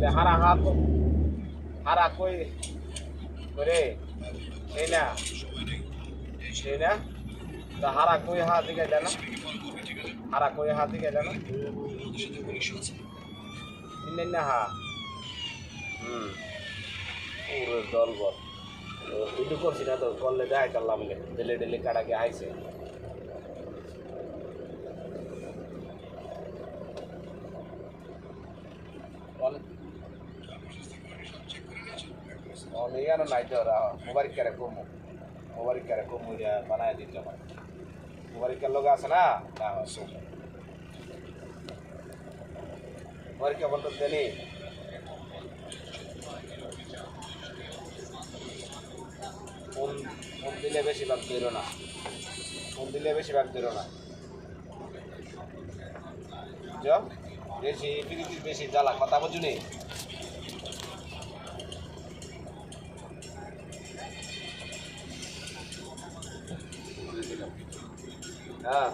হারা হাত হারা কই করে এই না তা হারা কই হাত দিকে জানো হারা কই হাত দিকে জানো না হা পুরো দল বল ভিডিও করছি না তো করলে যাই করলাম ডেলে ডেলে কাটাকে আইছে অনেক নাই তো মোবাইল কেরে কমু বানায় দিতে আমার মোবাইল লোক আছে না মোবাইল কে বলতো দেনি ফোন দিলে বেশিরভাগ বেরো না বেশি প্রকৃতির বেশি জ্বালা কথা বুঝুনি হ্যাঁ